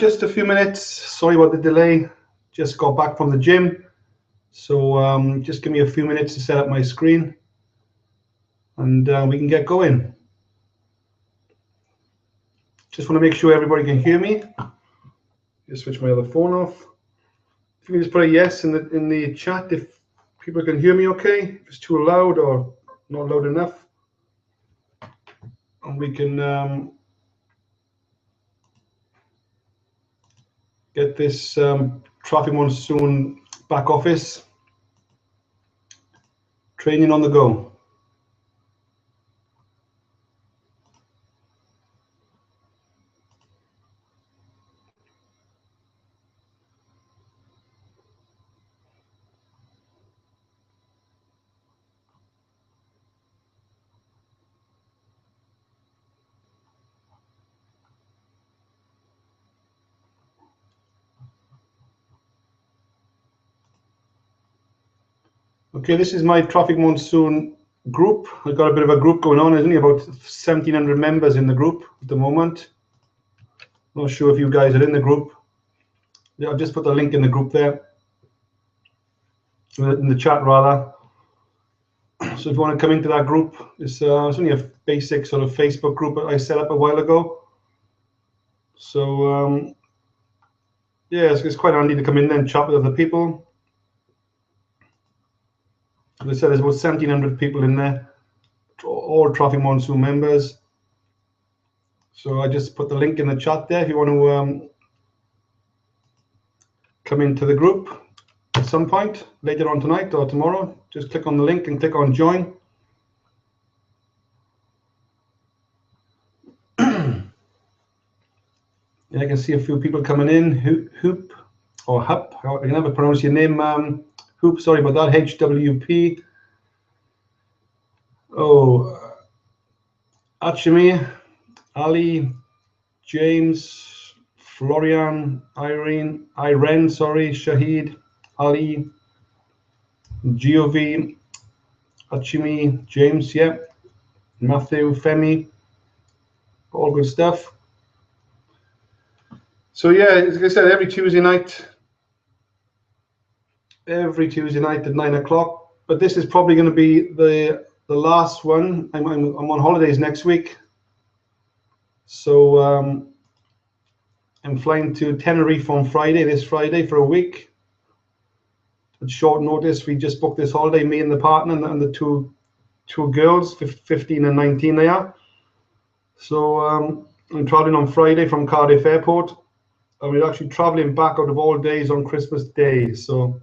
just a few minutes. Sorry about the delay. Just got back from the gym. So just give me a few minutes to set up my screen and we can get going. Just want to make sure everybody can hear me. Just switch my other phone off. If you can just put a yes in the chat if people can hear me okay, if it's too loud or not loud enough. And we can get this Traffic Monsoon back office training on the go. Okay, this is my Traffic Monsoon group. I've got a bit of a group going on. There's only about 1,700 members in the group at the moment. Not sure if you guys are in the group. Yeah, I've just put the link in the group there, in the chat rather. So if you want to come into that group, it's only a basic sort of Facebook group that I set up a while ago. So yeah, it's quite handy to come in there and chat with other people. As I said, there's about 1,700 people in there, all Traffic Monsoon members. So I just put the link in the chat there if you want to come into the group at some point later on tonight or tomorrow. Just click on the link and click on join. Yeah, I can see a few people coming in. Hoop or Hup, I can never pronounce your name. Hoop, sorry about that. HWP. Oh, Achimi, Ali, James, Florian, Irene, sorry, Shahid, Ali, Giovi, Achimi, James, yeah, Matthew, Femi, all good stuff. So yeah, as I said, every Tuesday night at 9 o'clock. But this is probably going to be the last one. I'm on holidays next week, so I'm flying to Tenerife on Friday, this Friday, for a week. At short notice, we just booked this holiday, me and the partner and the two girls, 15 and 19 they are. So I'm traveling on Friday from Cardiff Airport, and we're actually traveling back out of all days on Christmas Day. So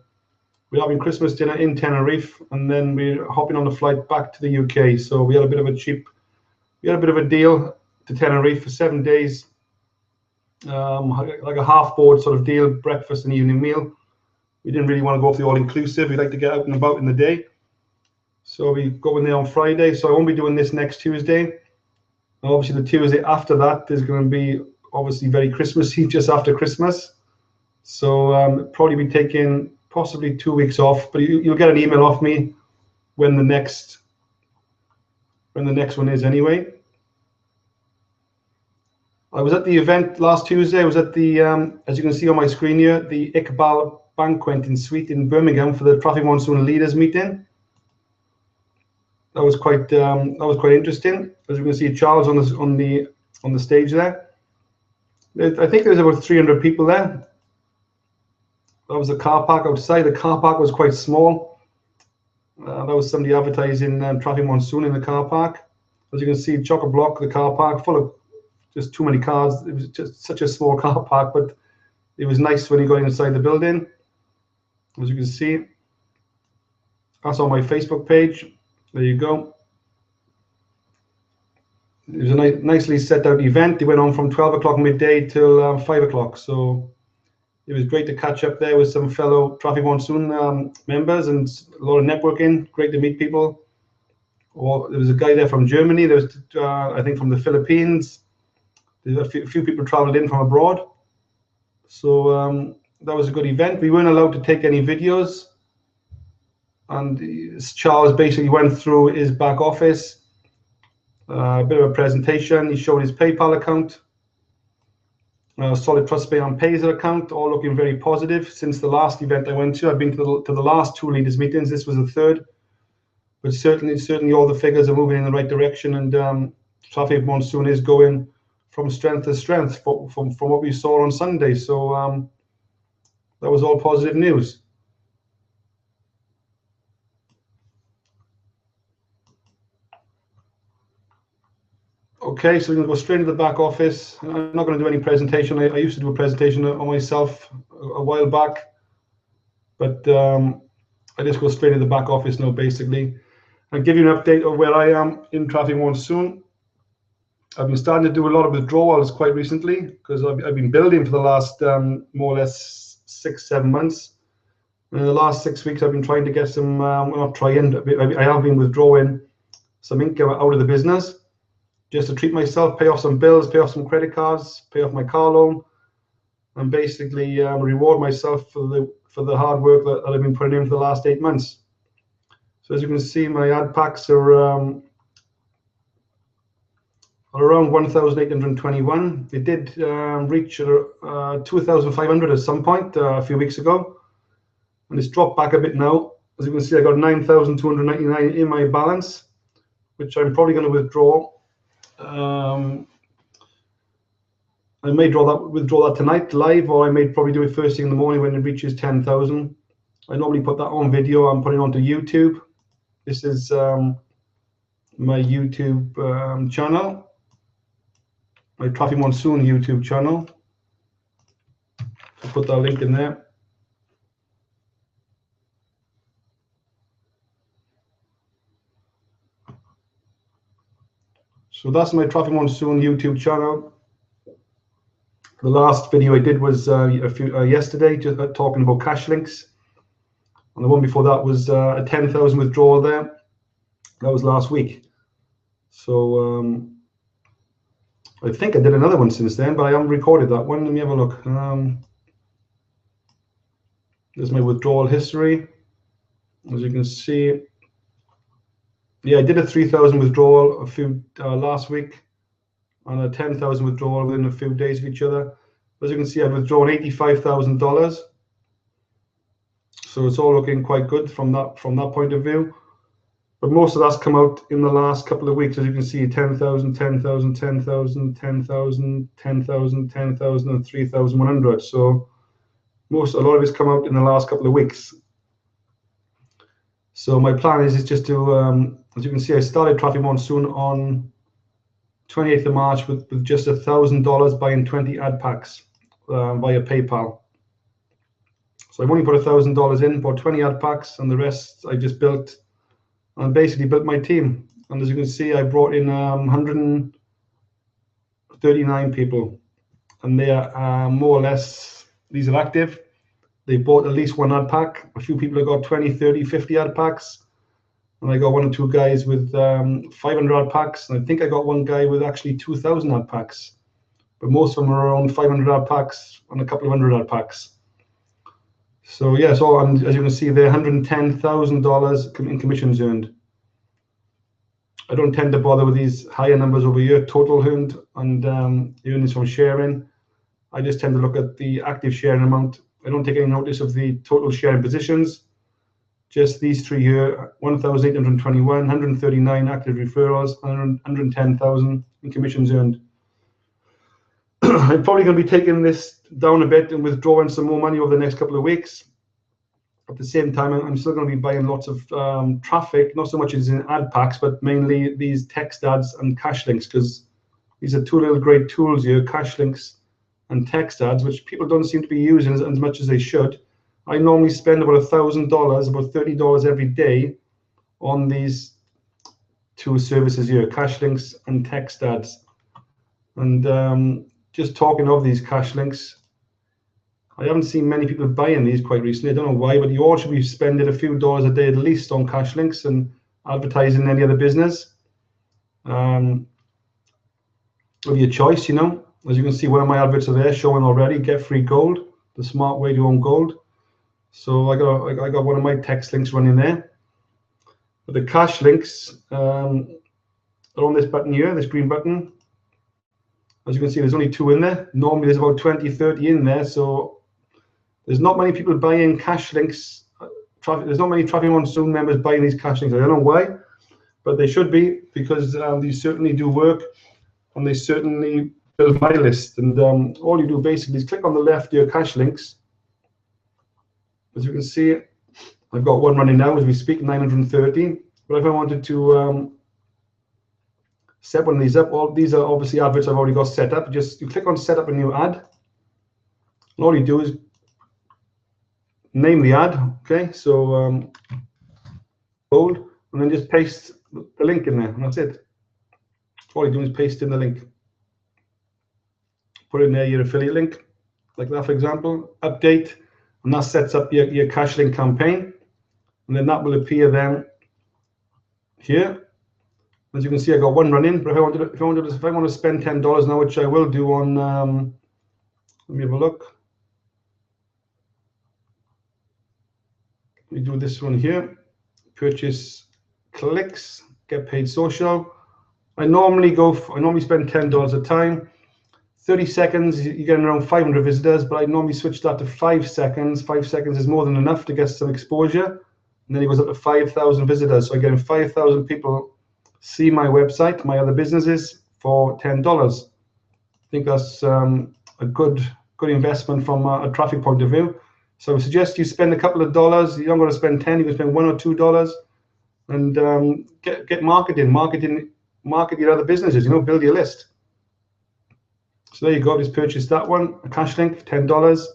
we're having Christmas dinner in Tenerife, and then we're hopping on a flight back to the UK. So we had a bit of a deal to Tenerife for 7 days, like a half board sort of deal, breakfast and evening meal. We didn't really want to go for the all-inclusive. We'd like to get out and about in the day. So we go in there on Friday. So I won't be doing this next Tuesday. And obviously the Tuesday after that, there's going to be obviously very Christmassy, just after Christmas. So probably be taking possibly 2 weeks off, but you'll get an email off me when the next one is anyway. I was at the event last Tuesday. I was at the, as you can see on my screen here, the Iqbal Banqueting Suite in Birmingham for the Traffic Monsoon Leaders Meeting. That was quite interesting. As you can see, Charles on the stage there. I think there's about 300 people there. That was the car park outside. The car park was quite small. That was somebody advertising Traffic Monsoon in the car park. As you can see, chock-a-block, the car park, full of just too many cars. It was just such a small car park, but it was nice when you got inside the building. As you can see, that's on my Facebook page. There you go. It was a nicely set out event. It went on from 12 o'clock midday till 5 o'clock. So it was great to catch up there with some fellow Traffic Monsoon members and a lot of networking. Great to meet people. There was a guy there from Germany. There was, I think, from the Philippines. There's a few people traveled in from abroad. So that was a good event. We weren't allowed to take any videos. And Charles basically went through his back office, a bit of a presentation. He showed his PayPal account. solid trust pay on Payzer account, all looking very positive since the last event I went to. I've been to the last 2 leaders meetings. This was the 3rd, but certainly all the figures are moving in the right direction, and traffic Monsoon is going from strength to strength from what we saw on Sunday. So that was all positive news. Okay, so we're going to go straight into the back office. I'm not going to do any presentation. I used to do a presentation on myself a while back, but I just go straight into the back office now, basically. I'll give you an update of where I am in traffic Monsoon. I've been starting to do a lot of withdrawals quite recently because I've been building for the last more or less 6-7 months. In the last 6 weeks, I've been trying to get some, well, not trying, I have been withdrawing some income out of the business just to treat myself, pay off some bills, pay off some credit cards, pay off my car loan, and basically reward myself for the hard work that I've been putting in for the last 8 months. So as you can see, my ad packs are around 1,821. It did reach 2,500 at some point a few weeks ago, and it's dropped back a bit now. As you can see, I got 9,299 in my balance, which I'm probably going to withdraw. I may withdraw that tonight live, or I may probably do it first thing in the morning when it reaches 10,000. I normally put that on video. I'm putting it onto YouTube. This is my YouTube channel, my Traffic Monsoon YouTube channel. I'll put that link in there. So that's my Traffic Monsoon YouTube channel. The last video I did was yesterday, just talking about cash links. And the one before that was a 10,000 withdrawal there. That was last week. So I think I did another one since then, but I haven't recorded that one. Let me have a look. There's my withdrawal history. As you can see, yeah, I did a 3,000 withdrawal last week, and a 10,000 withdrawal within a few days of each other. As you can see, I've withdrawn $85,000. So it's all looking quite good from that point of view. But most of that's come out in the last couple of weeks. As you can see, 10,000, 10,000, 10,000, 10,000, 10,000, 10,000, and 3,100. So a lot of it's come out in the last couple of weeks. So my plan is just to, as you can see, I started Traffic Monsoon on 28th of March with just $1,000 buying 20 ad packs via PayPal. So I've only put $1,000 in, bought 20 ad packs, and the rest I just built, and basically built my team. And as you can see, I brought in 139 people, and they are more or less, these are active. They bought at least one ad pack. A few people have got 20, 30, 50 ad packs. And I got 1 or 2 guys with 500 ad packs. And I think I got one guy with actually 2,000 ad packs. But most of them are around 500 ad packs and a couple of hundred ad packs. So yeah, and as you can see there, $110,000 in commissions earned. I don't tend to bother with these higher numbers over here, total earned and earnings from sharing. I just tend to look at the active sharing amount. I don't take any notice of the total sharing positions. Just these 3 here: 1,821, 139 active referrals, and 110,000 in commissions earned. I'm probably going to be taking this down a bit and withdrawing some more money over the next couple of weeks. At the same time, I'm still going to be buying lots of traffic, not so much as in ad packs, but mainly these text ads and cash links, because these are 2 little great tools here, cash links and text ads, which people don't seem to be using as much as they should. I normally spend about $1,000, about $30 every day on these 2 services here, cash links and text ads. And just talking of these cash links, I haven't seen many people buying these quite recently. I don't know why, but you all should be spending a few dollars a day at least on cash links and advertising any other business. Of your choice, you know. As you can see, one of my adverts are there showing already, get free gold, the smart way to own gold. So I got one of my text links running there. But the cash links are on this button here, this green button. As you can see, there's only 2 in there. Normally there's about 20, 30 in there. So there's not many people buying cash links. There's not many Traffic Monsoon members buying these cash links. I don't know why, but they should be, because these certainly do work, and they certainly build my list. And all you do basically is click on the left, your cash links. As you can see, I've got one running now as we speak, 930. But if I wanted to set one of these up, all these are obviously adverts I've already got set up. Just you click on set up a new ad, and all you do is name the ad. Okay, so bold, and then just paste the link in there, and that's it. All you do is paste in the link. Put in there your affiliate link, like that, for example. Update, and that sets up your cash link campaign, and then that will appear then here. As you can see, I got one running. But if I want to spend $10 now, which I will do on, let me have a look. We do this one here. Purchase clicks, get paid social. I normally spend $10 a time. 30 seconds, you're getting around 500 visitors, but I normally switch that to 5 seconds. 5 seconds is more than enough to get some exposure. And then it goes up to 5,000 visitors. So again, 5,000 people see my website, my other businesses, for $10. I think that's a good investment from a traffic point of view. So I suggest you spend a couple of dollars. You don't got to spend 10. You can spend $1 or $2, and get market your other businesses. Build your list. So there you go. Just purchase that one, a cash link, $10.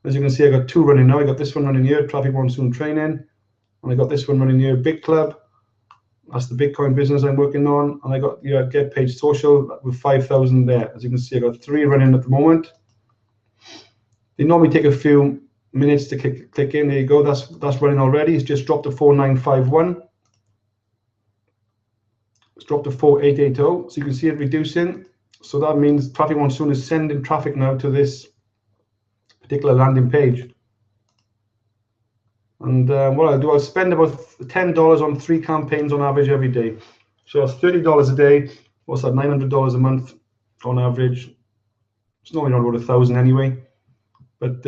As you can see, I got 2 running now. I got this one running here, Traffic Monsoon Training, and I got this one running here, Big Club. That's the Bitcoin business I'm working on, and I got Get Paid Social with 5,000 there. As you can see, I got 3 running at the moment. They normally take a few minutes to click in. There you go. That's running already. It's just dropped to 4951. It's dropped to 4880. So you can see it reducing. So that means Traffic Monsoon is sending traffic now to this particular landing page. And what I'll do, I'll spend about $10 on 3 campaigns on average every day. So that's $30 a day. What's that? $900 a month on average. It's normally around about 1,000 anyway. But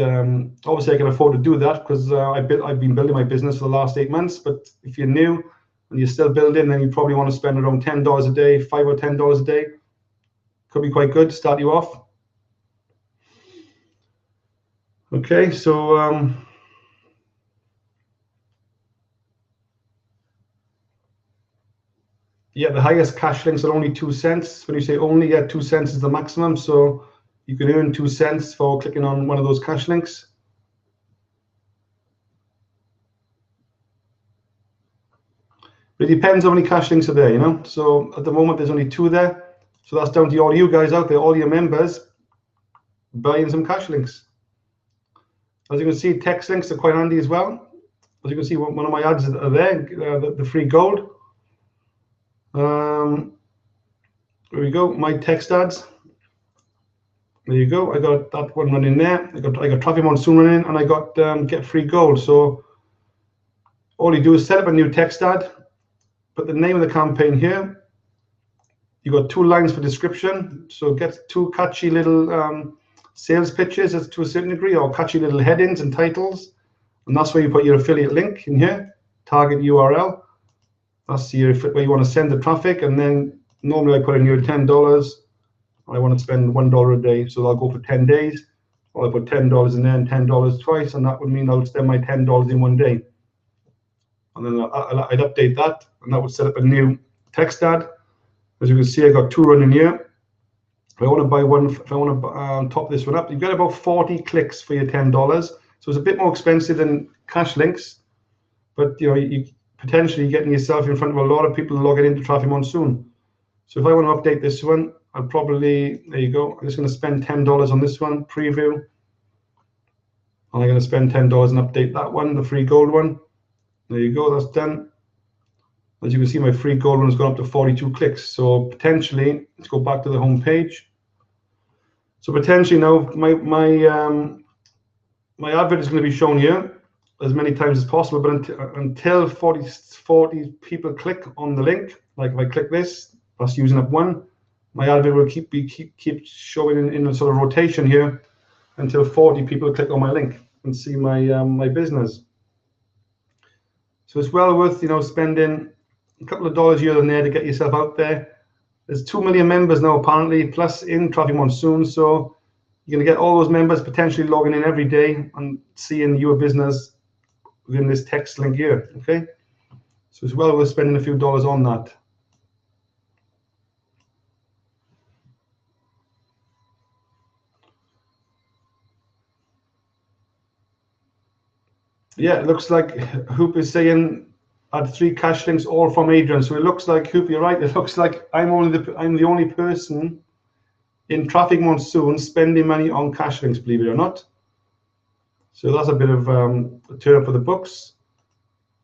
obviously I can afford to do that because I've been building my business for the last 8 months. But if you're new and you're still building, then you probably want to spend around $10 a day, $5 or $10 a day. Could be quite good to start you off. Okay, so yeah, the highest cash links are only 2 cents. When you say only, 2 cents is the maximum. So you can earn 2 cents for clicking on one of those cash links. But it depends how many cash links are there, So at the moment, there's only 2 there. So that's down to all you guys out there, all your members, buying some cash links. As you can see, text links are quite handy as well. As you can see, one of my ads are there, the free gold. There we go, my text ads. There you go. I got that one running there. I got Traffic Monsoon running, and I got get free gold. So all you do is set up a new text ad, put the name of the campaign here. You got 2 lines for description. So get 2 catchy little sales pitches to a certain degree, or catchy little headings and titles, and that's where you put your affiliate link in here. Target URL. That's where you want to send the traffic, and then normally I put in here $10. I want to spend $1 a day, so I'll go for 10 days. Or I put $10 in there and $10 twice, and that would mean I'll spend my $10 in 1 day. And then I'd update that, and that would set up a new text ad. As you can see, I got 2 running here. If I want to buy one, if I want to top this one up, you get about 40 clicks for your $10. So it's a bit more expensive than cash links, but you potentially getting yourself in front of a lot of people logging into Traffic Monsoon. So if I want to update this one, I'll probably, there you go. I'm just going to spend $10 on this one, preview. And I'm going to spend $10 and update that one, the free gold one. There you go, that's done. As you can see, my free gold one has gone up to 42 clicks. So potentially, let's go back to the home page. So potentially now, my advert is going to be shown here as many times as possible, but until 40 people click on the link, like if I click this, that's using up 1. my advert will keep showing in a sort of rotation here until 40 people click on my link and see my my business. So it's well worth, you know, spending a couple of dollars here and there to get yourself out there. There's 2 million members now apparently, plus in Traffic Monsoon. So you're going to get all those members potentially logging in every day and seeing your business within this text link here. Okay, so it's well worth spending a few dollars on that. Yeah, it looks like Hoop is saying I had 3 cash links all from Adrian. So it looks like, Hoop, you're right. It looks like I'm the only person in Traffic Monsoon spending money on cash links, believe it or not. So that's a bit of a turn for the books.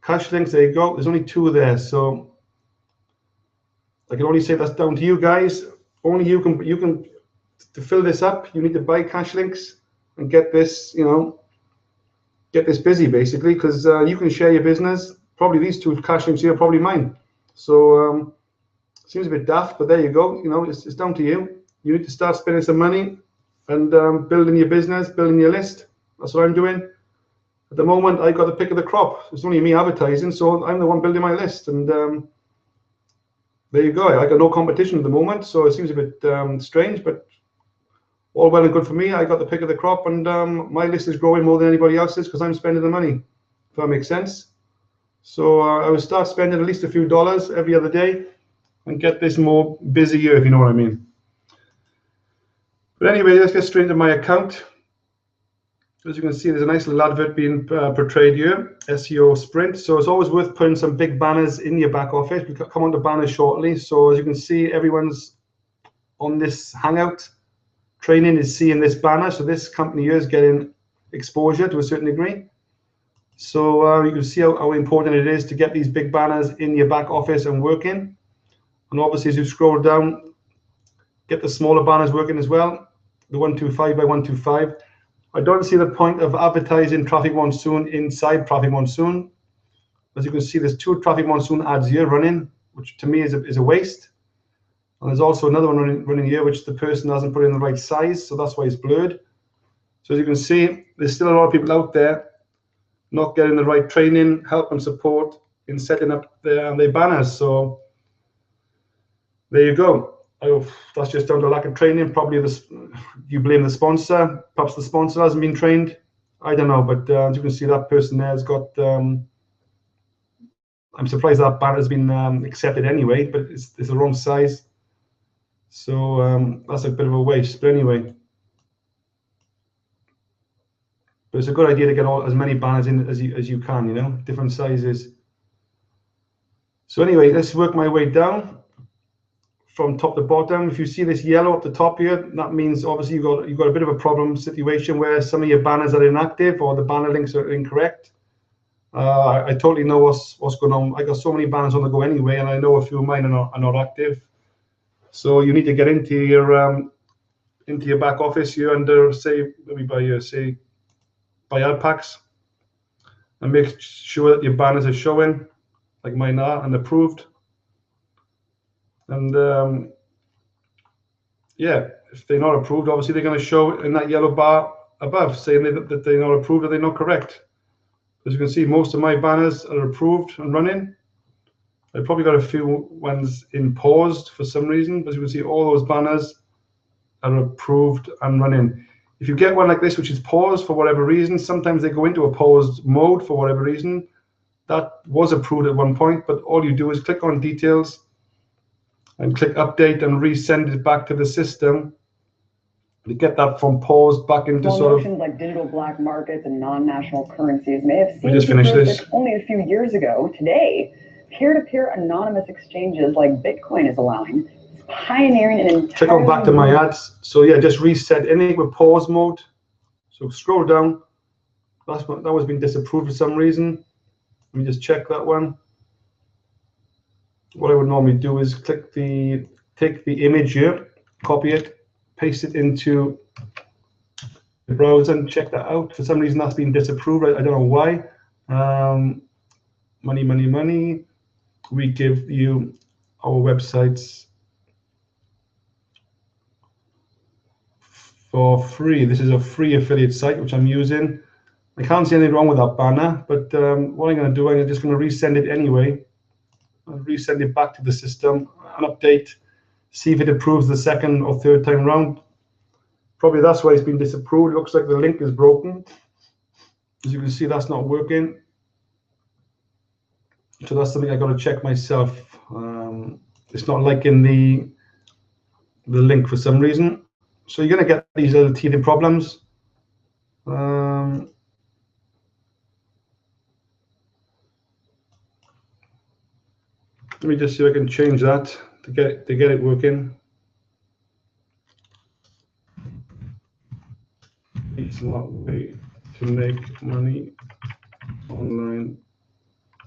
Cash links, there you go. There's only 2 there, so I can only say that's down to you guys. Only you can to fill this up. You need to buy cash links and get this, you know, get this busy basically, because you can share your business. Probably these 2 cash links here are probably mine. So seems a bit daft, but there you go. You know, it's down to you. You need to start spending some money and building your business, building your list. That's what I'm doing. At the moment, I got the pick of the crop. It's only me advertising, so I'm the one building my list. And there you go. I got no competition at the moment, so it seems a bit strange, but all well and good for me. I got the pick of the crop, and my list is growing more than anybody else's because I'm spending the money, if that makes sense. So I will start spending at least a few dollars every other day and get this more busier, if you know what I mean. But anyway, let's get straight into my account. As you can see, there's a nice little advert being portrayed here, SEO Sprint. So it's always worth putting some big banners in your back office. We'll come on to banners shortly. So as you can see, everyone's on this Hangout training is seeing this banner. So this company here is getting exposure to a certain degree. So you can see how important it is to get these big banners in your back office and working. And obviously, as you scroll down, get the smaller banners working as well, the 125 by 125. I don't see the point of advertising Traffic Monsoon inside Traffic Monsoon. As you can see, there's 2 Traffic Monsoon ads here running, which to me is a waste. And there's also another one running here, which the person hasn't put in the right size, so that's why it's blurred. So as you can see, there's still a lot of people out there not getting the right training, help and support in setting up their banners. So there you go. That's just down to lack of training. Probably you blame the sponsor. Perhaps the sponsor hasn't been trained. I don't know, but as you can see, that person there has got. I'm surprised that banner has been accepted anyway, but it's the wrong size. So that's a bit of a waste. But anyway, but it's a good idea to get as many banners in as you can. You know, different sizes. So anyway, let's work my way down from top to bottom. If you see this yellow at the top here, that means obviously you've got a bit of a problem situation where some of your banners are inactive or the banner links are incorrect. I totally know what's going on. I got so many banners on the go anyway, and I know a few of mine are not active. So you need to get into your back office here under by ad packs, and make sure that your banners are showing like mine are and approved. And yeah, if they're not approved, obviously they're going to show in that yellow bar above saying that they're not approved or they're not correct. As you can see, most of my banners are approved and running. I've probably got a few ones in paused for some reason, but as you can see, all those banners are approved and running. If you get one like this, which is paused for whatever reason, sometimes they go into a paused mode for whatever reason. That was approved at one point, but all you do is click on details and click update and resend it back to the system to get that from paused back into notions like digital black markets and non-national currencies may have We just finished this. only a few years ago. Today, peer-to-peer anonymous exchanges like Bitcoin is allowing. It's pioneering an entirely click on back to my ads. So yeah, just reset anything with pause mode. So scroll down. That was being disapproved for some reason. Let me just check that one. What I would normally do is take the image here, copy it, paste it into the browser and check that out. For some reason that's been disapproved. I don't know why. Money. We give you our websites for free. This is a free affiliate site which I'm using. I can't see anything wrong with that banner, but what I'm going to do, I'm just going to resend it anyway. I'll resend it back to the system, an update, see if it approves the second or third time round. Probably that's why it's been disapproved. It looks like the link is broken. As you can see, that's not working. So that's something I got to check myself. It's not liking the link for some reason. So you're going to get these little teething problems. Let me just see if I can change that to get it working. It's not a way to make money online.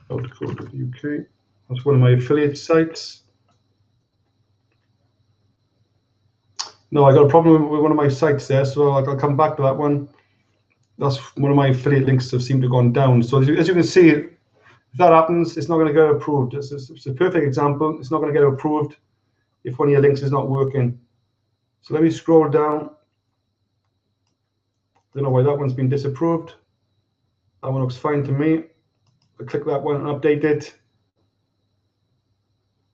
.co.uk. That's one of my affiliate sites. No, I got a problem with one of my sites there, so I'll come back to that one. That's one of my affiliate links that seem to have gone down. So as you can see, if that happens, it's not going to get approved. It's a perfect example. It's not going to get approved if one of your links is not working. So let me scroll down. Don't know why that one's been disapproved. That one looks fine to me. I click that one and update it.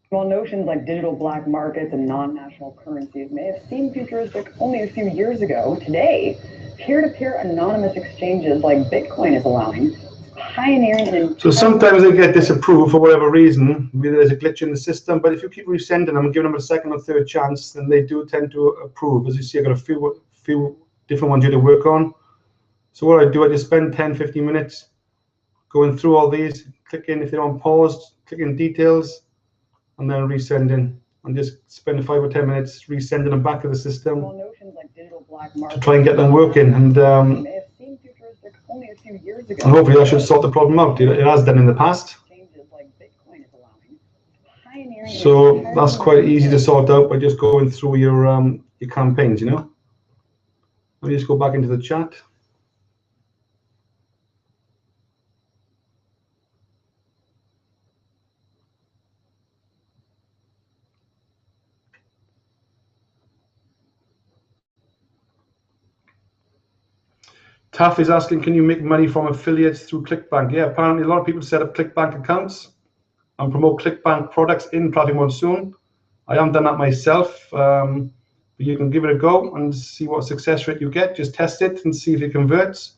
While notions like digital black markets and non-national currencies may have seemed futuristic only a few years ago, today, peer-to-peer anonymous exchanges like Bitcoin is allowing, pioneering an... So sometimes they get disapproved for whatever reason. Maybe there's a glitch in the system, but if you keep resending them and giving them a second or third chance, then they do tend to approve. As you see, I've got a few different ones here to work on. So what I do, I just spend 10-15 minutes going through all these, clicking if they're on paused, clicking details, and then resending, and just spend 5 or 10 minutes resending them back to the system to try and get them working. And hopefully that should sort the problem out. It has done in the past. So that's quite easy to sort out by just going through your campaigns, you know. Let me just go back into the chat. Taff is asking, can you make money from affiliates through ClickBank? Yeah, apparently a lot of people set up ClickBank accounts and promote ClickBank products in Traffic Monsoon. I haven't done that myself, but you can give it a go and see what success rate you get. Just test it and see if it converts.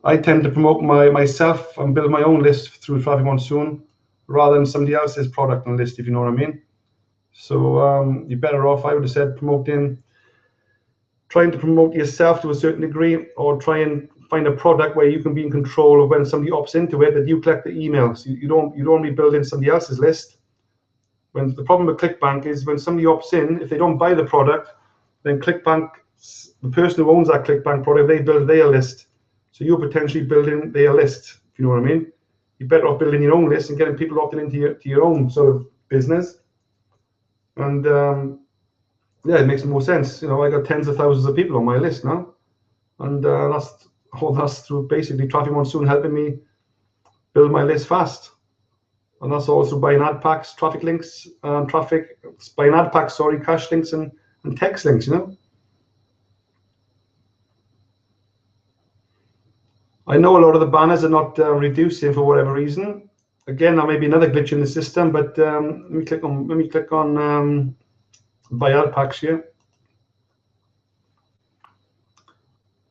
I tend to promote myself and build my own list through Traffic Monsoon rather than somebody else's product and list, if you know what I mean. So you're better off, I would have said, trying to promote yourself to a certain degree, or try and find a product where you can be in control of when somebody opts into it, that you collect the emails. You don't be building somebody else's list. When the problem with ClickBank is when somebody opts in, if they don't buy the product, then ClickBank, the person who owns that ClickBank product, they build their list. So you're potentially building their list, if you know what I mean. You're better off building your own list and getting people opting into your own sort of business. And yeah, it makes more sense. You know, I got tens of thousands of people on my list now, and that's through basically Traffic Monsoon helping me build my list fast. And that's also buying ad packs, traffic links, buying ad packs, sorry, cash links and text links, you know. I know a lot of the banners are not reducing for whatever reason. Again, that may be another glitch in the system, but let me click on buy ad packs here.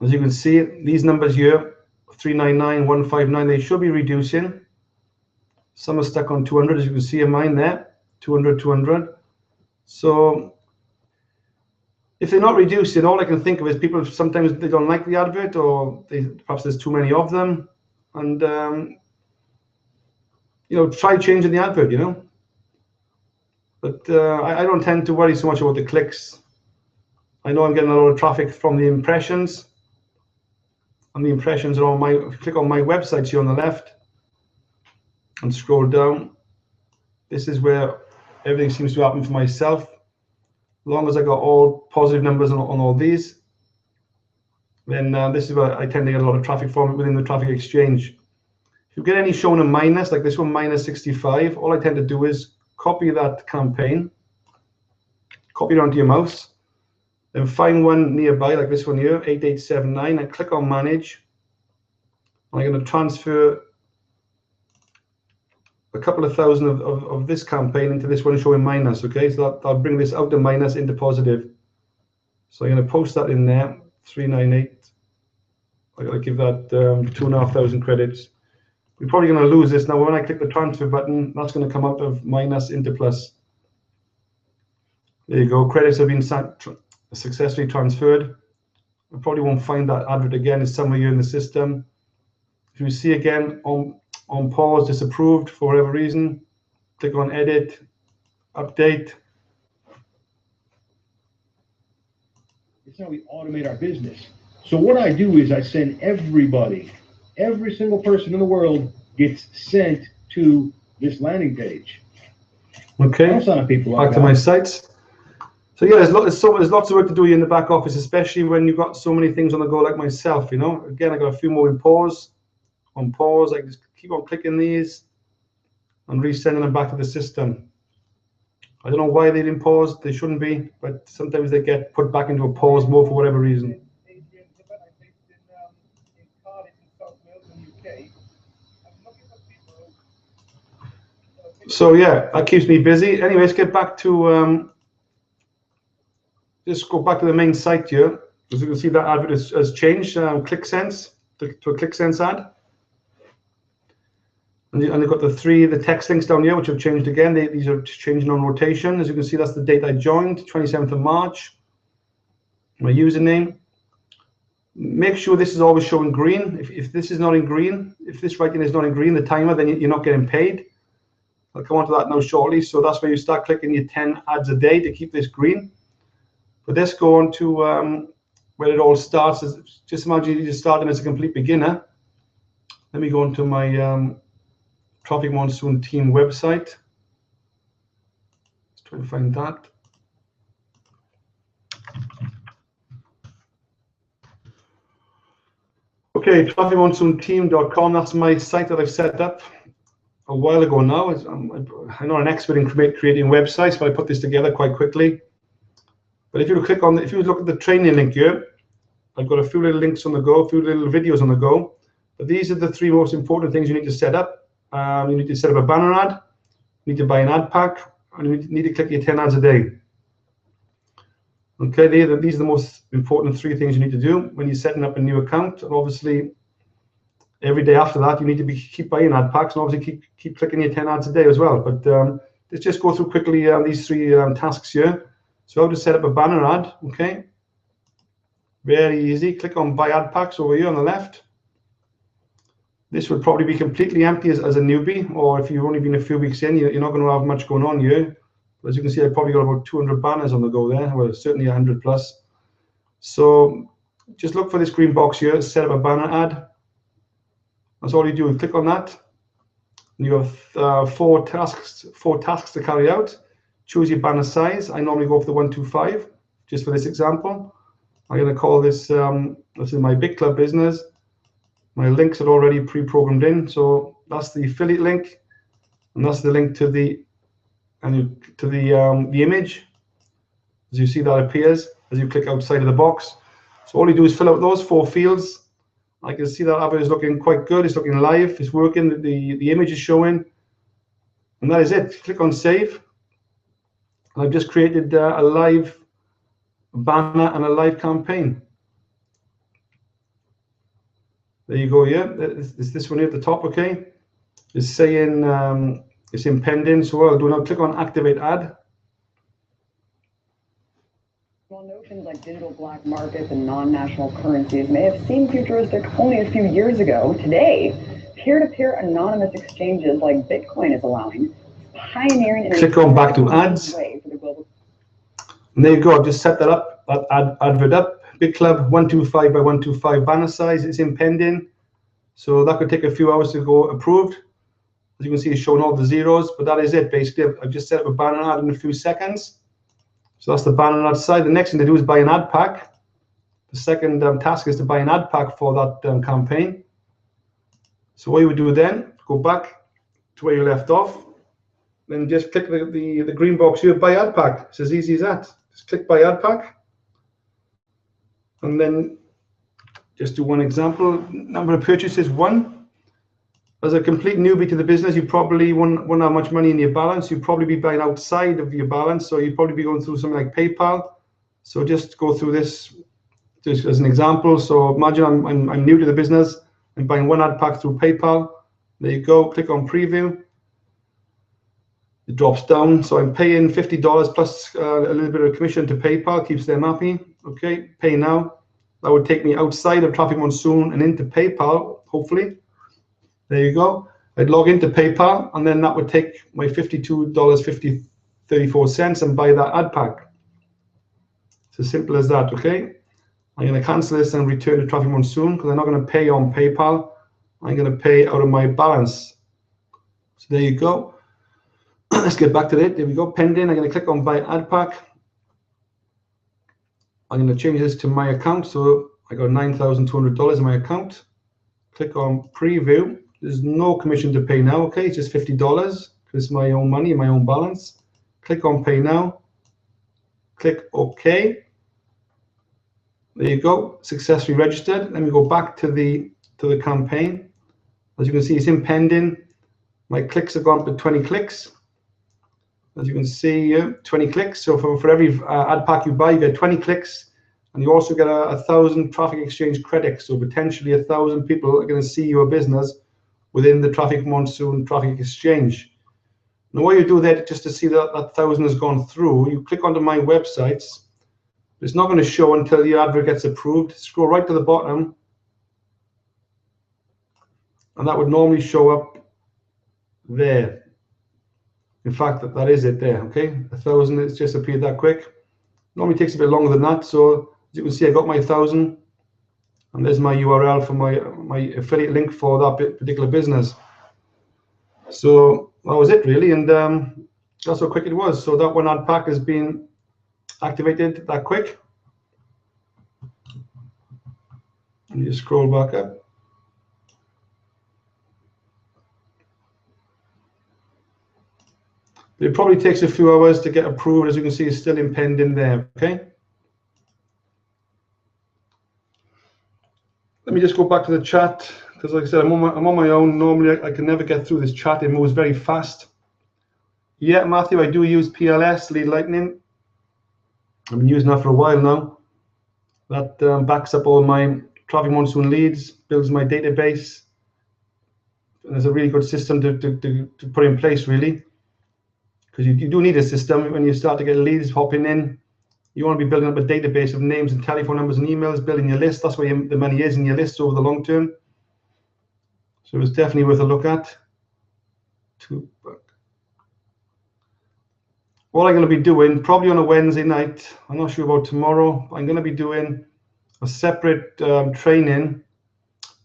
As you can see, these numbers here, 399, 159, they should be reducing. Some are stuck on 200, as you can see in mine there, 200, 200. So if they're not reducing, all I can think of is people sometimes they don't like the advert, or perhaps there's too many of them, and you know, try changing the advert, you know. But I don't tend to worry so much about the clicks. I know I'm getting a lot of traffic from the impressions, and the impressions are on if you click on my website here on the left and scroll down, this is where everything seems to happen for myself. As long as I got all positive numbers on all these, then this is where I tend to get a lot of traffic from within the traffic exchange. If you get any shown in minus, like this one, minus 65, all I tend to do is copy that campaign, copy it onto your mouse, Then find one nearby, like this one here, 8879, and click on manage. I'm going to transfer a couple of thousand of this campaign into this one showing minus, okay? So that'll bring this out of minus into positive. So I'm going to post that in there, 398. I got to give that 2,500 credits. We're probably going to lose this now. When I click the transfer button, that's going to come out of minus into plus. There you go. Credits have been successfully transferred. I probably won't find that advert again. It's somewhere here in the system. If you see again on pause, disapproved for whatever reason, click on edit, update. It's how we automate our business. So what I do is I send everybody, every single person in the world gets sent to this landing page. Okay, people back to my sites. So yeah, there's lots of work to do in the back office, especially when you've got so many things on the go like myself, you know. Again, I got a few more in pause. On pause, I just keep on clicking these and resending them back to the system. I don't know why they didn't pause. They shouldn't be, but sometimes they get put back into a pause mode for whatever reason. Adrian Hibbert, I'm based in Cardiff, in South Wales, in the UK. I'm looking for people. So yeah, that keeps me busy. Anyway, let's get back to just go back to the main site here. As you can see, that advert has changed. ClickSense to a ClickSense ad. And they've got the text links down here, which have changed again. These are changing on rotation. As you can see, that's the date I joined, 27th of March. My username. Make sure this is always showing green. If this is not in green, if this writing is not in green, the timer, then you're not getting paid. I'll come on to that now shortly. So that's where you start clicking your 10 ads a day to keep this green. But let's go on to where it all starts. Just imagine you're starting as a complete beginner. Let me go into my Traffic Monsoon team website. Let's try and find that. Okay, trafficmonsoonteam.com. That's my site that I've set up a while ago now. I'm not an expert in creating websites, but I put this together quite quickly. But if you click on, if you look at the training link here, I've got a few little links on the go, a few little videos on the go. But these are the three most important things you need to set up. You need to set up a banner ad, you need to buy an ad pack, and you need to click your 10 ads a day. Okay, these are the most important three things you need to do when you're setting up a new account. And obviously, every day after that, you need to keep buying ad packs, and obviously keep clicking your 10 ads a day as well. But let's just go through quickly these three tasks here. So how to set up a banner ad, okay? Very easy. Click on buy ad packs over here on the left. This would probably be completely empty as a newbie, or if you've only been a few weeks in, you're not going to have much going on here. But as you can see, I've probably got about 200 banners on the go there, well, certainly 100 plus. So just look for this green box here, set up a banner ad. That's all you do. Click on that. And you have four tasks to carry out. Choose your banner size. I normally go for the 125, just for this example. I'm going to call this, this is my big club business. My links are already pre-programmed in, so that's the affiliate link, and that's the link to the image. As you see, that appears as you click outside of the box. So all you do is fill out those four fields. I can see that advert is looking quite good. It's looking live. It's working. The image is showing, and that is it. Click on save. And I've just created a live banner and a live campaign. There you go. Yeah, it's this one here at the top. Okay, it's saying it's in pending. So what I'll do now, click on activate ad. While notions like digital black markets and non-national currencies may have seemed futuristic only a few years ago, today, peer-to-peer anonymous exchanges like Bitcoin is allowing, pioneering in click on back to ads. Way for the global. And there you go. I've just set that up. That advert up. Big Club 125 by 125 banner size. It's in pending, so that could take a few hours to go approved. As you can see, it's showing all the zeros, but that is it basically. I've just set up a banner ad in a few seconds. So that's the banner ad side. The next thing to do is buy an ad pack. The second task is to buy an ad pack for that campaign. So what you would do then, go back to where you left off, then just click the green box here, buy ad pack. It's as easy as that. Just click buy ad pack. And then just do one example. Number of purchases, 1. As a complete newbie to the business, you probably won't have much money in your balance. You'd probably be buying outside of your balance, so you'd probably be going through something like PayPal. So just go through this just as an example. So imagine I'm new to the business. I'm buying one ad pack through PayPal. There you go. Click on preview. It drops down. So I'm paying $50 plus a little bit of commission to PayPal. Keeps them happy. Okay, pay now. That would take me outside of Traffic Monsoon and into PayPal, hopefully. There you go. I'd log into PayPal, and then that would take my $52.34 and buy that ad pack. It's as simple as that, okay? I'm going to cancel this and return to Traffic Monsoon because I'm not going to pay on PayPal. I'm going to pay out of my balance. So there you go. Let's get back to it. There we go. Pending. I'm going to click on buy ad pack. I'm going to change this to my account. So I got $9,200 in my account. Click on preview. There's no commission to pay now, okay? It's just $50 because it's my own money, my own balance. Click on pay now. Click OK. There you go, successfully registered. Let me go back to the campaign. As you can see, it's in pending. My clicks have gone up to 20 clicks. As you can see, 20 clicks. So for every ad pack you buy, you get 20 clicks. And you also get 1,000 traffic exchange credits. So potentially 1,000 people are going to see your business within the Traffic Monsoon traffic exchange. Now what you do there, just to see that 1,000 has gone through, you click onto my websites. It's not going to show until your advert gets approved. Scroll right to the bottom. And that would normally show up there. In fact, that is it there, okay? 1,000, it's just appeared that quick. Normally takes a bit longer than that. So as you can see, I got my 1,000. And there's my URL for my affiliate link for that particular business. So that was it really, and that's how quick it was. So that one ad pack has been activated that quick. And you scroll back up. It probably takes a few hours to get approved. As you can see, it's still in pending there, okay? Let me just go back to the chat, because like I said, I'm on my own. Normally, I can never get through this chat. It moves very fast. Yeah, Matthew, I do use PLS, Lead Lightning. I've been using that for a while now. That backs up all my Traffic Monsoon leads, builds my database. And it's a really good system to put in place, really. Because you do need a system when you start to get leads popping in. You want to be building up a database of names and telephone numbers and emails, building your list. That's where the money is in your list over the long term. So it's definitely worth a look at. What I'm going to be doing, probably on a Wednesday night, I'm not sure about tomorrow, I'm going to be doing a separate training,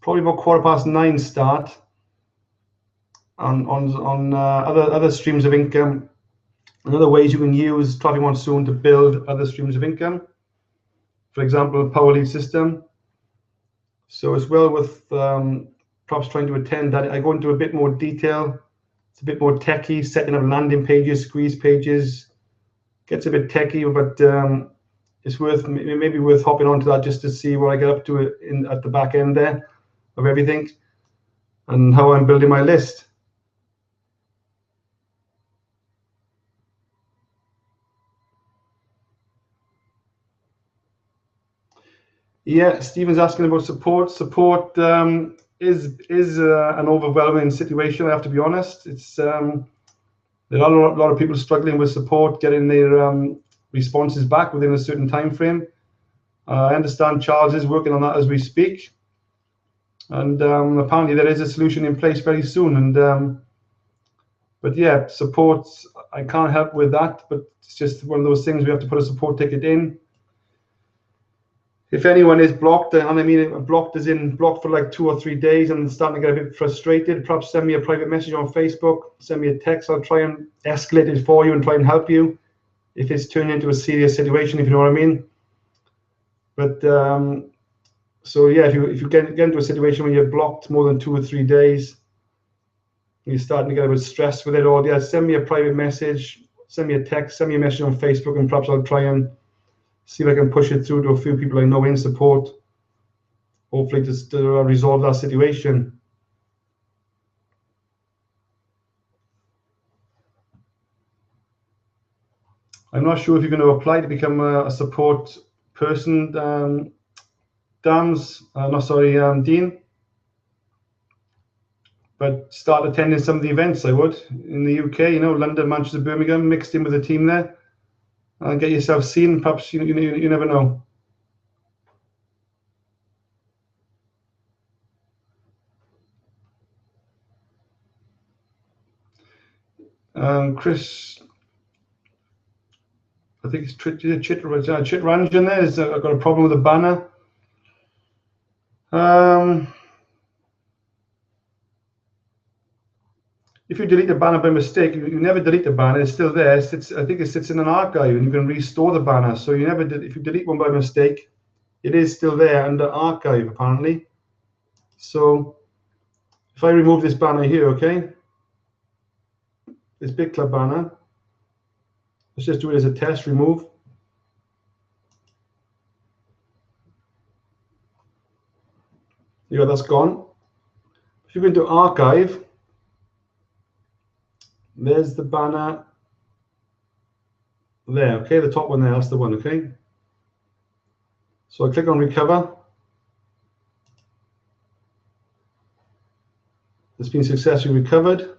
probably about 9:15 start, on other streams of income and other ways you can use Traffic Monsoon to build other streams of income. For example, a power lead system. So it's well worth perhaps trying to attend that. I go into a bit more detail. It's a bit more techy, setting up landing pages, squeeze pages. Gets a bit techy, but it's maybe worth hopping onto that just to see what I get up to at the back end there of everything and how I'm building my list. Yeah, Stephen's asking about support. Support is an overwhelming situation. I have to be honest. It's there are a lot of people struggling with support, getting their responses back within a certain time frame. I understand Charles is working on that as we speak, and apparently there is a solution in place very soon. And but yeah, support, I can't help with that, but it's just one of those things we have to put a support ticket in. If anyone is blocked, and I mean blocked as in blocked for like 2 or 3 days and starting to get a bit frustrated, perhaps send me a private message on Facebook, send me a text. I'll try and escalate it for you and try and help you if it's turned into a serious situation, if you know what I mean. But so yeah, if you get into a situation where you're blocked more than 2 or 3 days, you're starting to get a bit stressed with it, or yeah, send me a private message, send me a text, send me a message on Facebook, and perhaps I'll try and See if I can push it through to a few people I know in support. Hopefully to resolve that situation. I'm not sure if you're going to apply to become a support person, Dean. But start attending some of the events, I would, in the UK, you know, London, Manchester, Birmingham, mixed in with the team there. And get yourself seen, perhaps, you never know. Chris, I think it's Chit Ranjan there. I've got a problem with the banner. If you delete the banner by mistake, you never delete the banner. It's still there. I think it sits in an archive, and you can restore the banner. So you never did. If you delete one by mistake, it is still there under archive apparently. So if I remove this banner here, okay, this Big Club banner, let's just do it as a test. Remove. Yeah, that's gone. If you go into archive, there's the banner there, okay, the top one there, that's the one, okay. So I click on recover. It's been successfully recovered.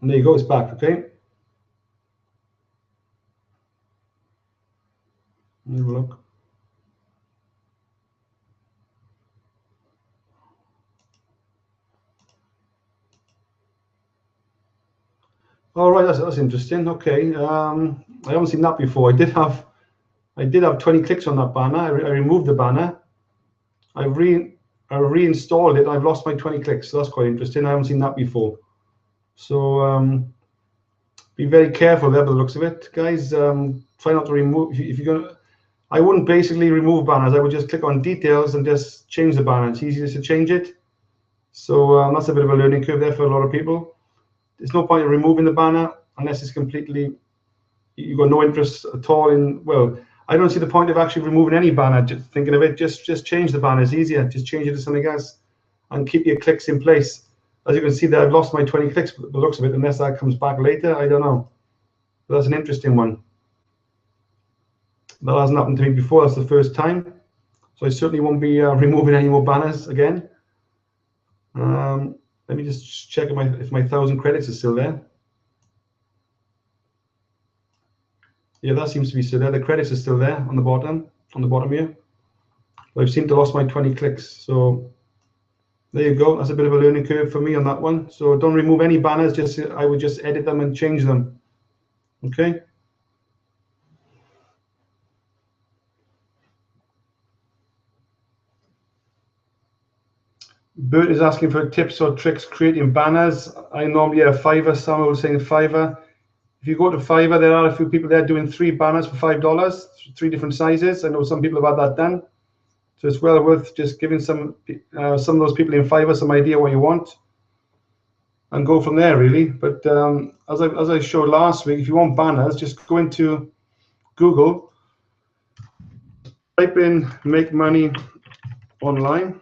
And there you go, it's back, okay. Have a look. All right, that's interesting. Okay, I haven't seen that before. I did have 20 clicks on that banner. I removed the banner. I reinstalled it. I've lost my 20 clicks. So that's quite interesting. I haven't seen that before. So be very careful there by the looks of it, guys. Try not to remove. If you're gonna, I wouldn't basically remove banners. I would just click on details and just change the banner. It's easier to change it. So that's a bit of a learning curve there for a lot of people. There's no point in removing the banner unless it's completely, you've got no interest at all in, well, I don't see the point of actually removing any banner. Just thinking of it, just change the banner. It's easier. Just change it to something else and keep your clicks in place. As you can see there, I've lost my 20 clicks by the looks of it, unless that comes back later. I don't know. But that's an interesting one. That hasn't happened to me before. That's the first time. So I certainly won't be removing any more banners again. Let me just check if my 1,000 credits are still there. Yeah, that seems to be still there. The credits are still there on the bottom here. But I've seemed to lost my 20 clicks. So there you go. That's a bit of a learning curve for me on that one. So don't remove any banners. I would just edit them and change them. Okay. Bert is asking for tips or tricks creating banners. I normally have Fiverr. Some will say Fiverr. If you go to Fiverr, there are a few people there doing 3 banners for $5, 3 different sizes. I know some people have had that done. So it's well worth just giving some of those people in Fiverr some idea what you want and go from there, really. But as I showed last week, if you want banners, just go into Google, type in make money online,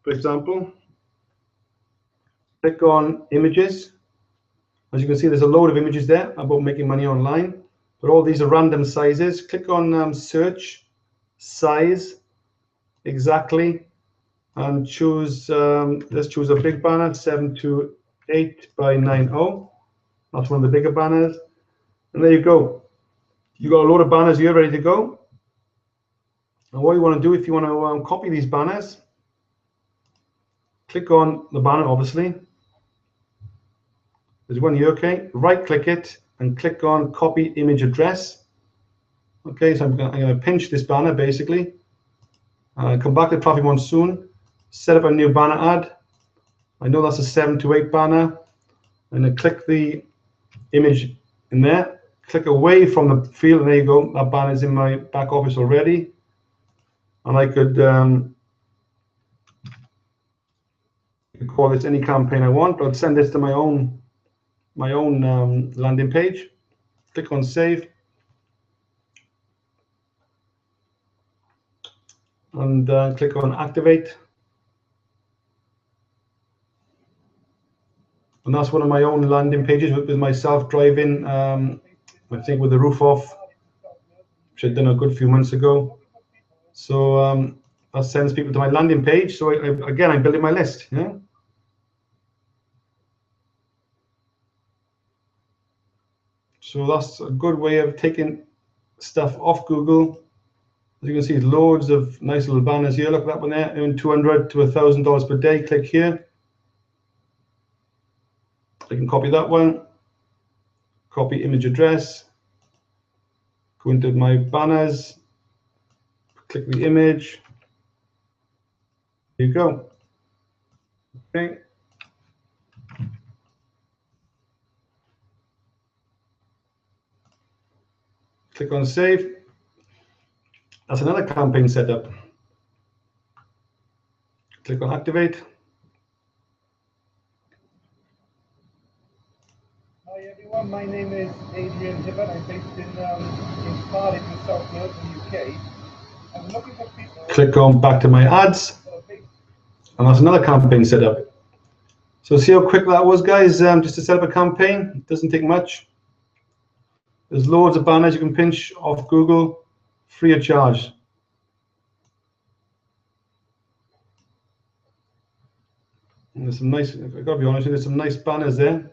for example. Click on images. As you can see, there's a load of images there about making money online, but all these are random sizes. Click on search, size, exactly, and choose, let's choose a big banner, 728 by 90. That's one of the bigger banners. And there you go. You got a load of banners here ready to go. And what you want to do, if you want to copy these banners, click on the banner, obviously. There's one here, okay. Right click it and click on copy image address. Okay, so I'm going to pinch this banner basically. Come back to Traffic Monsoon, set up a new banner ad. I know that's a 728 banner. And then click the image in there. Click away from the field, and there you go. That banner is in my back office already. And I could call this any campaign I want, but I'd send this to my own landing page. Click on save. And click on activate. And that's one of my own landing pages with myself driving, I think with the roof off, which I'd done a good few months ago. So that sends people to my landing page. So again, I'm building my list. Yeah. So that's a good way of taking stuff off Google. As you can see, loads of nice little banners here. Look at that one there, earn $200 to $1,000 per day. Click here. I can copy that one, copy image address, go into my banners, click the image. There you go. Okay. Click on save. That's another campaign setup. Click on activate. Hi everyone, my name is Adrian Hibbert. I'm based in Cardiff in South Wales in the UK. I'm looking for people. Click on back to my ads, and that's another campaign setup. So see how quick that was, guys, just to set up a campaign. It doesn't take much. There's loads of banners you can pinch off Google, free of charge. And there's some nice, I've got to be honest, there's some nice banners there.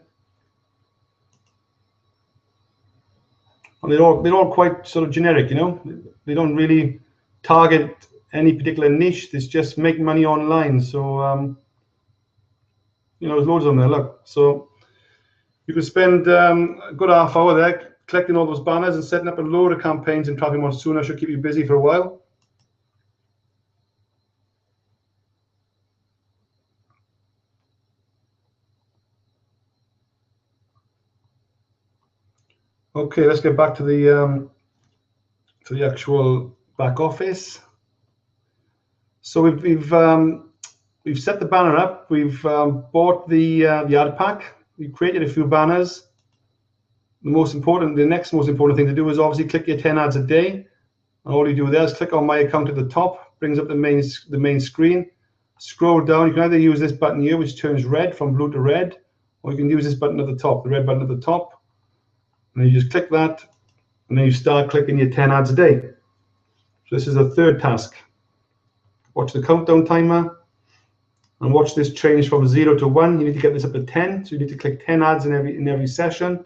And they're all quite sort of generic, you know. They don't really target any particular niche. It's just make money online. So you know, there's loads of them there. Look, so you could spend a good half hour there collecting all those banners and setting up a load of campaigns in Traffic Monsoon. I should keep you busy for a while. Okay, let's get back to the actual back office. So we've set the banner up. We've bought the ad pack. We've created a few banners. The next most important thing to do is obviously click your 10 ads a day. And all you do there is click on my account at the top, brings up the main screen. Scroll down. You can either use this button here, which turns red from blue to red, or you can use this button at the top, the red button at the top. And then you just click that, and then you start clicking your 10 ads a day. So this is the third task. Watch the countdown timer, and watch this change from 0 to 1. You need to get this up to 10, so you need to click 10 ads in every session.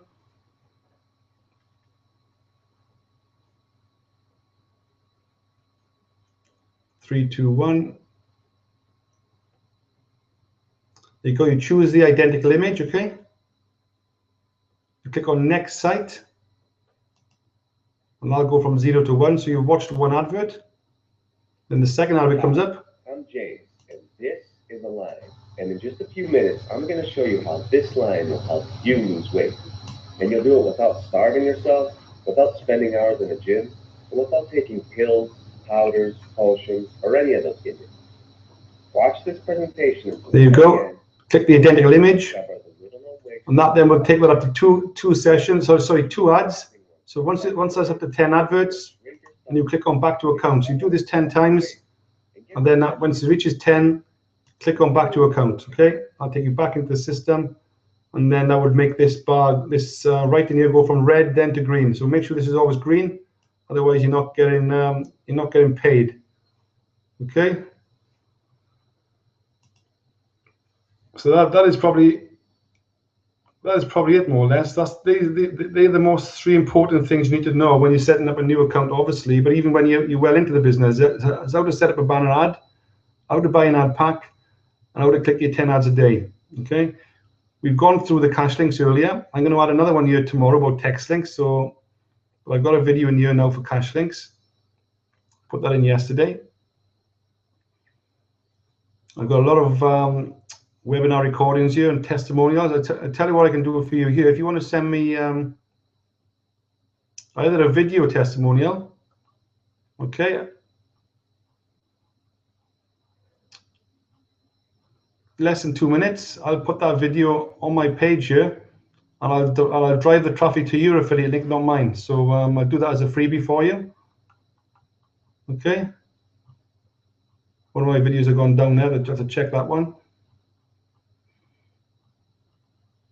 Three, two, one. There you go. You choose the identical image. Okay. You click on next site, and I'll go from 0 to 1. So you've watched one advert. Then the second advert comes up. I'm James, and this is a line. And in just a few minutes, I'm going to show you how this line will help you lose weight. And you'll do it without starving yourself, without spending hours in a gym, and without taking pills, powders, potions, or any of those gimmicks. Watch this presentation. There you go. Click the identical image. And that then will take that up to two sessions, two ads. So once that's up to 10 adverts, and you click on back to account. So you do this 10 times, and then once it reaches 10, click on back to account. Okay, I'll take you back into the system, and then that would make this bar, right in here, go from red then to green. So make sure this is always green, otherwise you're not getting paid. Okay. So that is probably it, more or less. They're the most three important things you need to know when you're setting up a new account, obviously, but even when you're well into the business. It's how to set up a banner ad, how to buy an ad pack, and how to click your 10 ads a day. Okay, we've gone through the cash links earlier. I'm going to add another one here tomorrow about text links. So I've got a video in here now for cash links. Put that in yesterday. I've got a lot of webinar recordings here and testimonials. I tell you what I can do for you here. If you want to send me either a video testimonial, okay, less than 2 minutes, I'll put that video on my page here, and I'll drive the traffic to your affiliate link, not mine. So I'll do that as a freebie for you. Okay. One of my videos have gone down there. I have to check that one.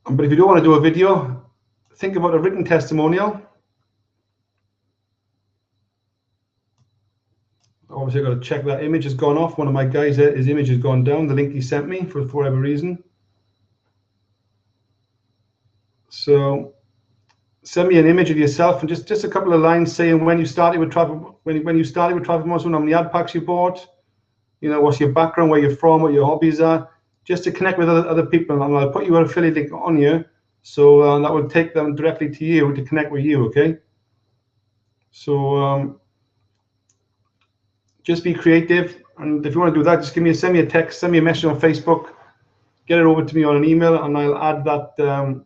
But if you don't want to do a video, think about a written testimonial. Obviously, I've got to check that image has gone off. One of my guys, his image has gone down. The link he sent me for whatever reason. So send me an image of yourself and just a couple of lines saying when you started with traffic, when you started with Traffic Monsoon, how many ad packs you bought, you know, what's your background, where you're from, what your hobbies are, just to connect with other people. And I'll put your affiliate link on you, so that will take them directly to you to connect with you. Okay. So just be creative, and if you want to do that, just send me a text, send me a message on Facebook, get it over to me on an email, and I'll add that.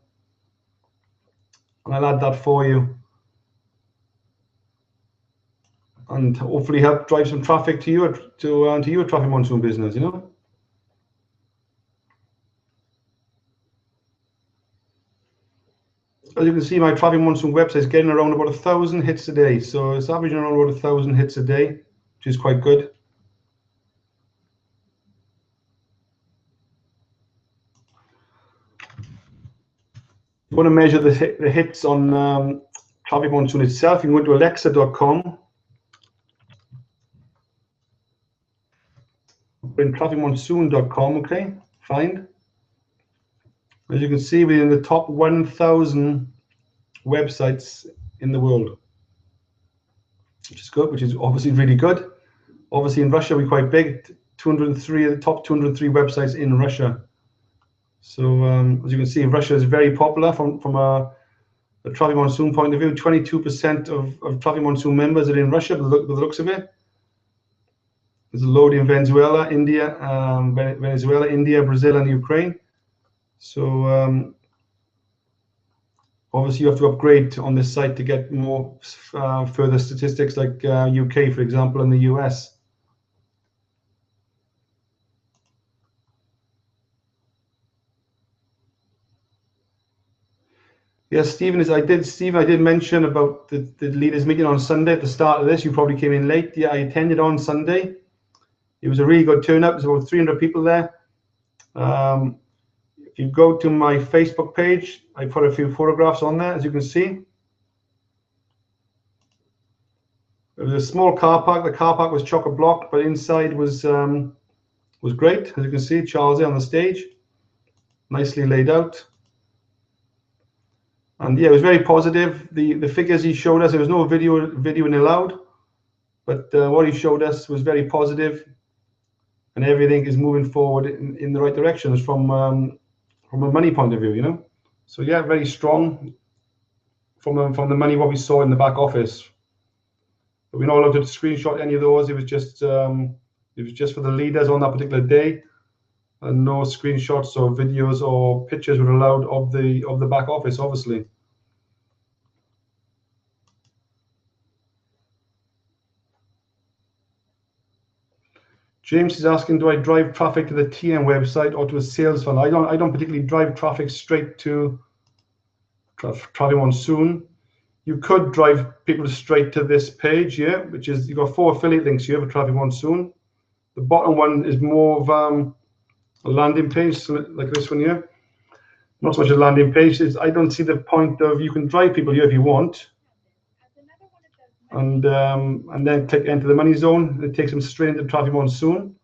I'll add that for you, and hopefully help drive some traffic to your Traffic Monsoon business. You know. As you can see, my Traffic Monsoon website is getting around about 1,000 hits a day, so it's averaging around about 1,000 hits a day, which is quite good. You want to measure the hits on Traffic Monsoon itself, you can go to alexa.com, in trafficmonsoon.com, okay, find. As you can see, we're in the top 1,000 websites in the world, which is good, which is obviously really good. Obviously in Russia, we're quite big, 203 of the top 203 websites in Russia. So as you can see, Russia is very popular from a Traffic Monsoon point of view. 22% of Traffic Monsoon members are in Russia, by the looks of it. There's a load in Venezuela, India, Brazil, and Ukraine. So obviously you have to upgrade on this site to get more further statistics, like UK, for example, and the US. Yes, Stephen, I did mention about the leaders meeting on Sunday at the start of this. You probably came in late. Yeah, I attended on Sunday. It was a really good turnout. There's about 300 people there. If you go to my Facebook page, I put a few photographs on there, as you can see. It was a small car park. The car park was chock-a-block, but inside was great. As you can see, Charles on the stage, nicely laid out. And yeah, it was very positive. The figures he showed us, there was no videoing allowed, but what he showed us was very positive, and everything is moving forward in the right directions from a money point of view, you know. So yeah, very strong from the money what we saw in the back office. But we're not allowed to screenshot any of those. It was just for the leaders on that particular day, and no screenshots or videos or pictures were allowed of the back office, obviously. James is asking, do I drive traffic to the TM website or to a sales funnel? I don't particularly drive traffic straight to Traffic Monsoon. You could drive people straight to this page here, which is, you've got 4 affiliate links here for Traffic Monsoon. The bottom one is more of a landing page, like this one here. Not so much a landing page. I don't see the point of, you can drive people here if you want, and then click enter the money zone. It takes them straight into Traffic Monsoon.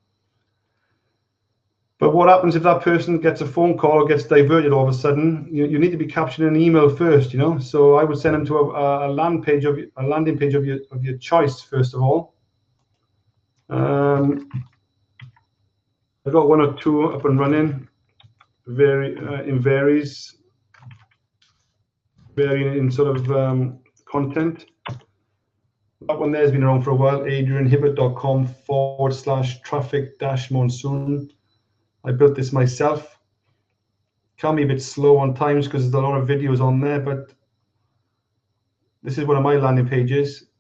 But what happens if that person gets a phone call or gets diverted all of a sudden? You need to be capturing an email first, you know. So I would send them to a landing page of your choice first of all. I've got 1 or 2 up and running. Varying in sort of content. That one there has been around for a while. adrianhibbert.com/traffic-monsoon. I built this myself. Can be a bit slow on times because there's a lot of videos on there, but this is one of my landing pages.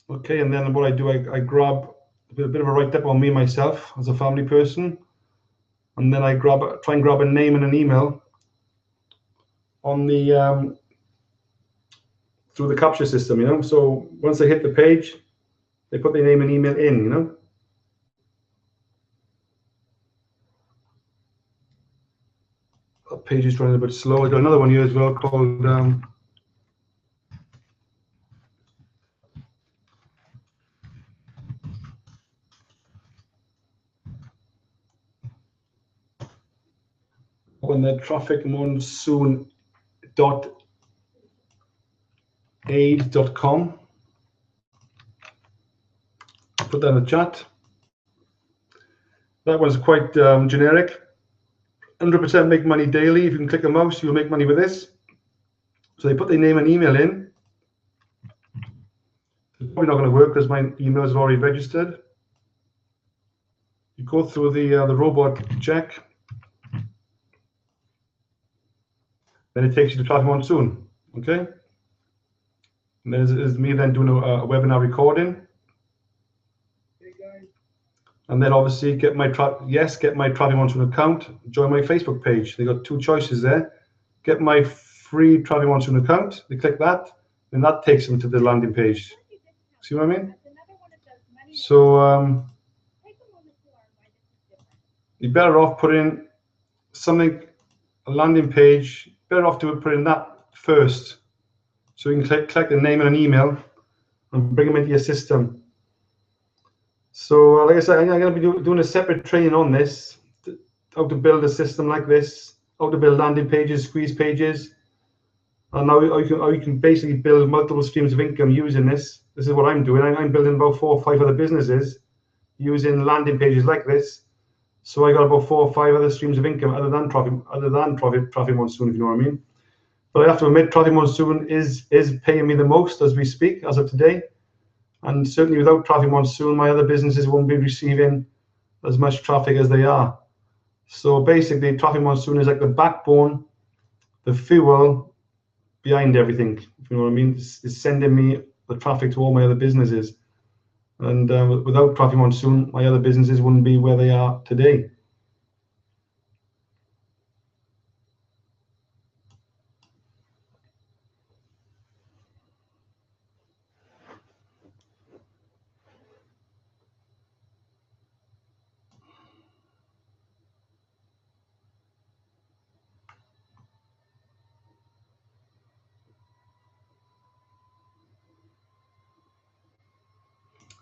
Okay, and then what I do, I grab a bit of a write-up on me myself as a family person, and then I try and grab a name and an email on the through the capture system, you know. So once they hit the page, they put their name and email in, you know. That page is running a bit slow. I got another one here as well called on the traffic monsoon.aid.com. Put that in the chat. That one's quite generic. 100% make money daily. If you can click a mouse, you'll make money with this. So they put their name and email in. It's probably not going to work because my email is already registered. You go through the robot check. Then it takes you to Traffic Monsoon, okay? And there's me then doing a webinar recording. Hey guys. And then obviously get my Traffic Monsoon account, join my Facebook page. They got two choices there. Get my free Traffic Monsoon account. They click that, and that takes them to the landing page. See what I mean? So you're better off putting something, a landing page. Better off to put in that first, so you can click the name and an email and bring them into your system. So like I said, I'm going to be doing a separate training on this, how to build a system like this, how to build landing pages, squeeze pages, and how you can basically build multiple streams of income using this. This is what I'm doing. I'm building about 4 or 5 other businesses using landing pages like this. So I got about 4 or 5 other streams of income other than Traffic Monsoon, if you know what I mean. But I have to admit, Traffic Monsoon is paying me the most as we speak, as of today. And certainly without Traffic Monsoon, my other businesses won't be receiving as much traffic as they are. So basically, Traffic Monsoon is like the backbone, the fuel behind everything, if you know what I mean. It's sending me the traffic to all my other businesses. And without Traffic Monsoon, my other businesses wouldn't be where they are today.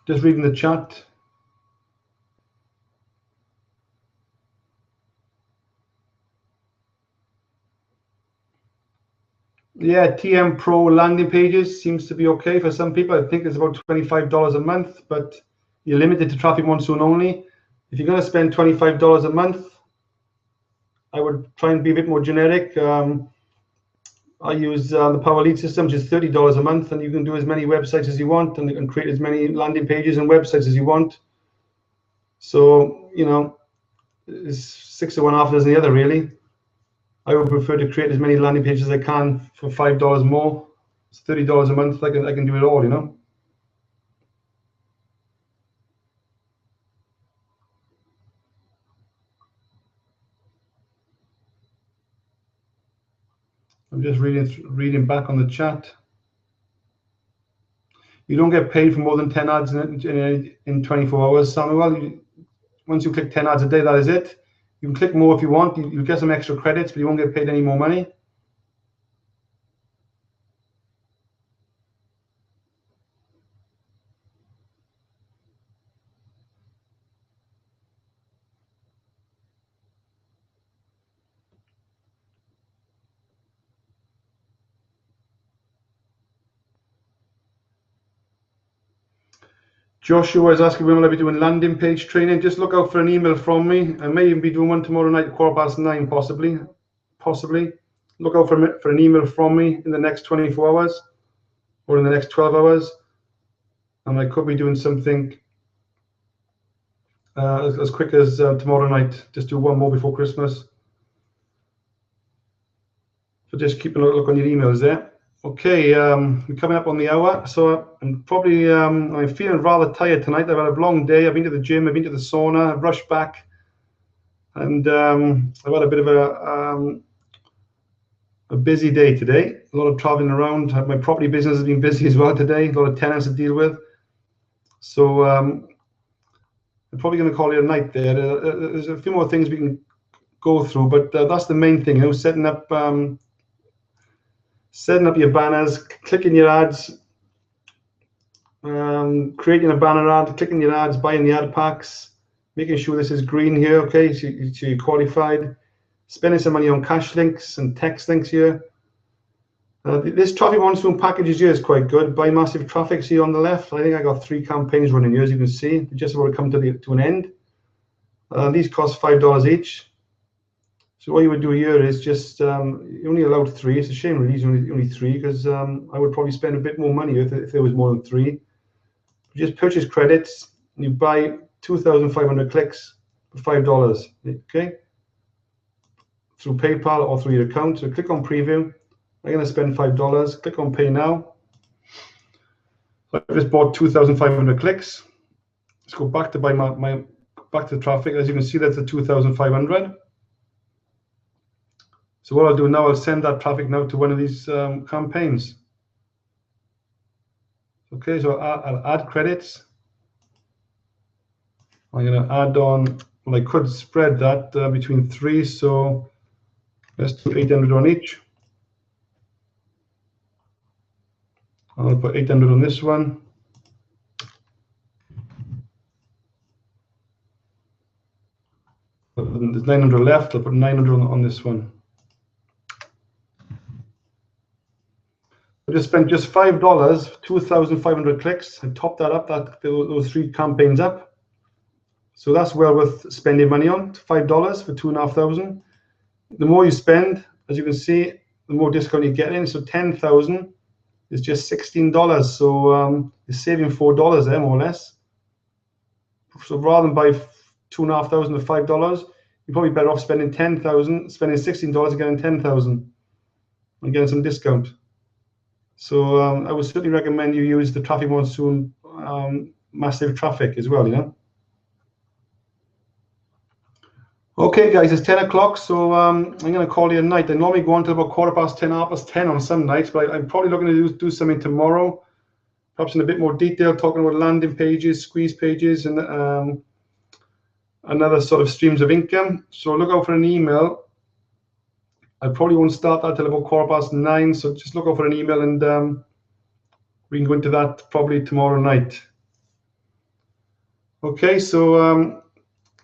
Just reading the chat. Yeah, TM Pro landing pages seems to be okay for some people. I think it's about $25 a month, but you're limited to Traffic Monsoon only. If you're going to spend $25 a month, I would try and be a bit more generic. I use the Power Lead system, which is $30 a month, and you can do as many websites as you want, and you can create as many landing pages and websites as you want. So, you know, it's 6 of one, half a dozen the other, really. I would prefer to create as many landing pages as I can for $5 more. It's $30 a month. I can do it all, you know. I'm just reading back on the chat. You don't get paid for more than 10 ads in 24 hours, Samuel. Once you click 10 ads a day, that is it. You can click more if you want. You get some extra credits, but you won't get paid any more money. Joshua is asking when will I be doing landing page training. Just look out for an email from me. I may even be doing one tomorrow night at 9:15, possibly. Look out for an email from me in the next 24 hours or in the next 12 hours. And I could be doing something as quick as tomorrow night. Just do one more before Christmas. So just keep a look on your emails there. Okay, we're coming up on the hour, so I'm probably I'm feeling rather tired tonight. I've had a long day. I've been to the gym, I've been to the sauna, I've rushed back, and I've had a bit of a busy day today. A lot of traveling around. My property business has been busy as well today. A lot of tenants to deal with. So I'm probably going to call it a night there. There's a few more things we can go through, but that's the main thing. You know, setting up your banners, clicking your ads, creating a banner ad, clicking your ads, buying the ad packs, making sure this is green here. Okay, so you're qualified. Spending some money on cash links and text links here. This traffic monsoon package here is quite good. Buy massive traffic, see on the left. I think I got 3 campaigns running here, as you can see. They just about to come to an end. These cost $5 each. So what you would do here is just, you're only allowed 3. It's a shame really, it's only 3, because I would probably spend a bit more money if there was more than 3. You just purchase credits, and you buy 2,500 clicks for $5, okay? Through PayPal or through your account. So click on preview. I'm going to spend $5. Click on pay now. So I just bought 2,500 clicks. Let's go back to buy back to traffic. As you can see, that's the 2,500. So what I'll do now, I'll send that traffic now to one of these campaigns. Okay, so I'll add credits. I'm going to add on. Well, I could spread that between 3. So let's do 800 on each. I'll put 800 on this one. There's 900 left. I'll put 900 on this one. I just spent just $5, 2,500 clicks, and top that up, those 3 campaigns up. So that's well worth spending money on. $5 for 2,500. The more you spend, as you can see, the more discount you get in. So 10,000 is just $16. So you're saving $4 there, more or less. So rather than buy 2,500 for $5, you're probably better off spending 10,000, spending $16 and getting 10,000 and getting some discount. So I would certainly recommend you use the Traffic Monsoon massive traffic as well, you know. Okay, guys, it's 10 o'clock, so I'm going to call it a night. I normally go on to about 10:15, 10 on some nights, but I'm probably looking to do something tomorrow, perhaps in a bit more detail, talking about landing pages, squeeze pages, and another sort of streams of income. So look out for an email. I probably won't start that till about 9:15, so just look out for an email, and we can go into that probably tomorrow night. Okay, so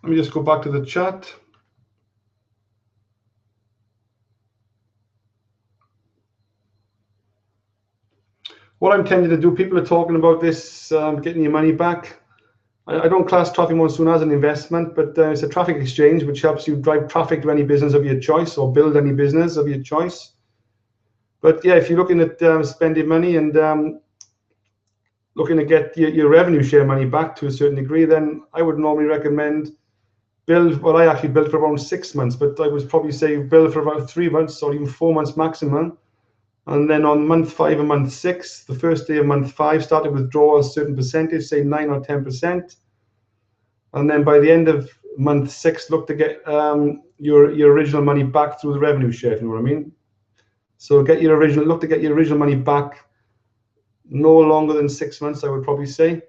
let me just go back to the chat. What I'm tending to do, people are talking about this, getting your money back. I don't class Traffic Monsoon as an investment, but it's a traffic exchange which helps you drive traffic to any business of your choice or build any business of your choice. But yeah, if you're looking at spending money and looking to get your revenue share money back to a certain degree, then I would normally recommend build. Well, I actually built for around 6 months, but I would probably say build for about 3 months or even 4 months maximum. And then on month 5 and month 6, the first day of month 5, start to withdraw a certain percentage, say 9 or 10%. And then by the end of month 6, look to get your original money back through the revenue share, if you know what I mean. So look to get your original money back no longer than 6 months, I would probably say.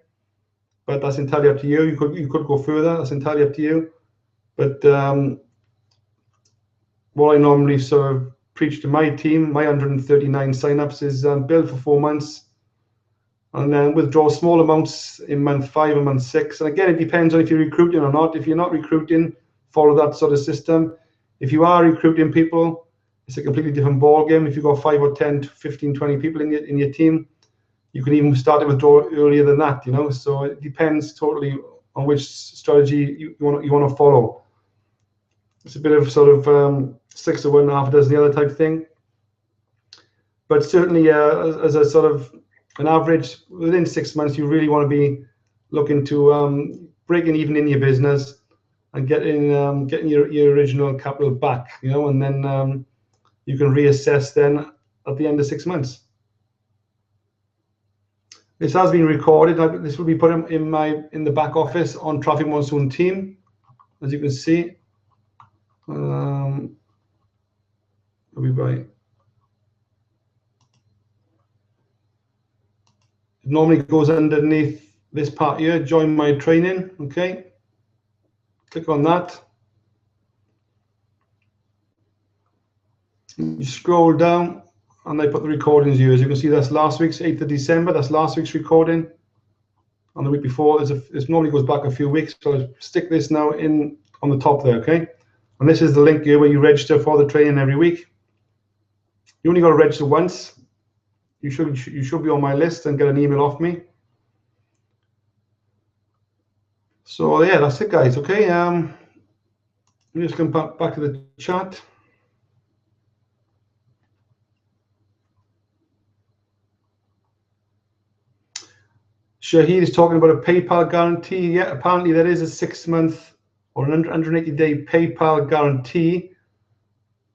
But that's entirely up to you. You could go further. That's entirely up to you. But what I normally sort of preach to my team, my 139 signups, is build for 4 months and then withdraw small amounts in month 5 and month 6. And again, it depends on if you're recruiting or not. If you're not recruiting, follow that sort of system. If you are recruiting people, it's a completely different ballgame. If you've got 5 or 10, 15, 20 people in your team, you can even start to withdraw earlier than that, you know. So it depends totally on which strategy you want to follow. It's a bit of sort of 6 of one, half a dozen the other type thing. But certainly, as a sort of an average, within 6 months, you really want to be looking to breaking even in your business and getting your original capital back, you know, and then you can reassess then at the end of 6 months. This has been recorded. This will be put in the back office on Traffic Monsoon team, as you can see. It normally goes underneath this part here, join my training, okay? Click on that. You scroll down and I put the recordings here. As you can see, that's last week's 8th of December. That's last week's recording. And the week before, this normally goes back a few weeks. So I'll stick this now in on the top there, okay? And this is the link here where you register for the training every week. You only got to register once. You should be on my list and get an email off me. So yeah, that's it, guys. Okay. I'm just going back to the chat. Shahid is talking about a PayPal guarantee. Yeah, apparently there is a 6-month or an 180-day PayPal guarantee.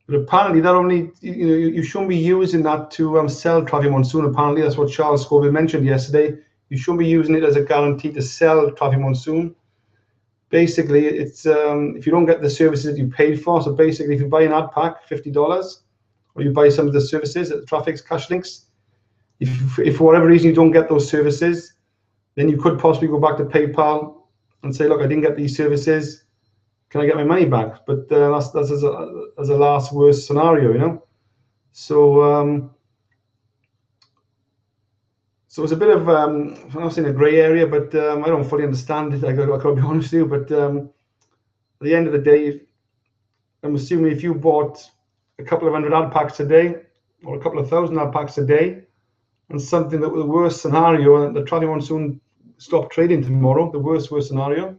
But apparently that only, you shouldn't be using that to sell Traffic Monsoon. Apparently that's what Charles Scoville mentioned yesterday. You shouldn't be using it as a guarantee to sell Traffic Monsoon. Basically, it's if you don't get the services that you paid for. So basically, if you buy an ad pack, $50, or you buy some of the services at the Traffic's cash links, if for whatever reason you don't get those services, then you could possibly go back to PayPal and say, look, I didn't get these services. Can I get my money back? But that's as a last worst scenario, So so it's a bit of I'm not saying a grey area, but I don't fully understand it. I got to be honest with you. But at the end of the day, I'm assuming if you bought a couple of hundred ad packs a day or a couple of thousand ad packs a day, and something that was the worst scenario, and the Traffic Monsoon stopped trading tomorrow, the worst scenario,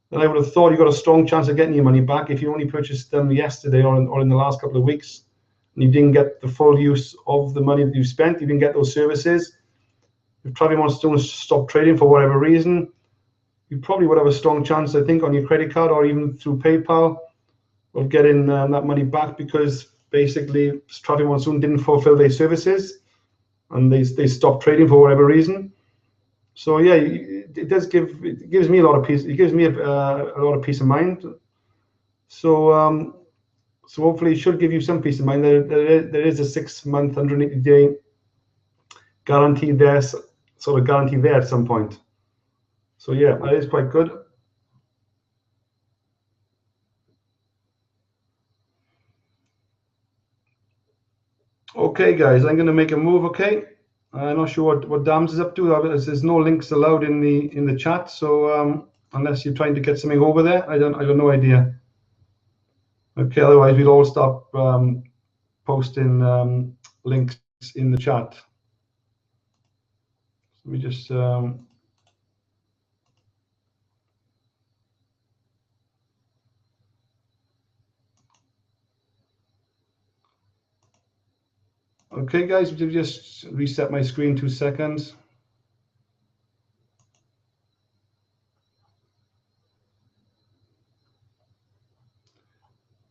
then I would have thought you got a strong chance of getting your money back if you only purchased them yesterday or in the last couple of weeks, and you didn't get the full use of the money that you spent. You didn't get those services. If Traffic Monsoon stopped trading for whatever reason, you probably would have a strong chance, I think, on your credit card or even through PayPal of getting that money back, because basically Traffic Monsoon didn't fulfill their services and they stopped trading for whatever reason. So yeah, it gives me a lot of peace. It gives me a lot of peace of mind. So so hopefully it should give you some peace of mind. There is a 6-month, 180-day guarantee there, sort of guarantee there at some point. So yeah, that is quite good. Okay, guys, I'm going to make a move. Okay, I'm not sure what Dams is up to. There's no links allowed in the chat, so unless you're trying to get something over there, I got no idea. Okay, otherwise we'll all stop posting links in the chat. Let me just okay, guys, we'll just reset my screen 2 seconds.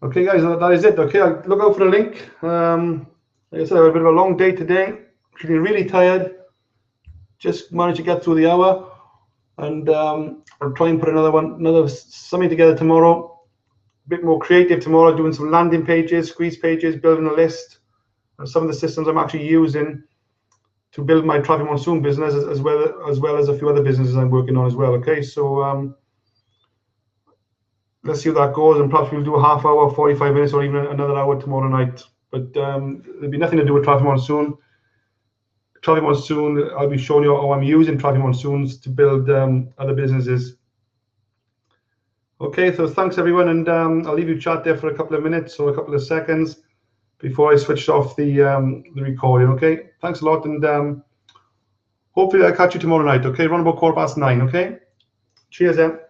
Okay, guys, that is it. Okay, I'll look out for the link. Like I said, I had a bit of a long day today. Feeling really tired. Just managed to get through the hour, and I'll try and put another something together tomorrow. A bit more creative tomorrow, doing some landing pages, squeeze pages, building a list, and some of the systems I'm actually using to build my Traffic Monsoon business, as well as a few other businesses I'm working on as well. Okay, so let's see how that goes, and perhaps we'll do a half hour, 45 minutes, or even another hour tomorrow night. But there'll be nothing to do with Traffic Monsoon. Traffic Monsoon, I'll be showing you how I'm using Traffic Monsoons to build other businesses. Okay, so thanks everyone, and I'll leave you chat there for a couple of minutes or a couple of seconds before I switch off the recording. Okay, thanks a lot, and hopefully I'll catch you tomorrow night. Okay, around about 9:15. Okay, cheers then.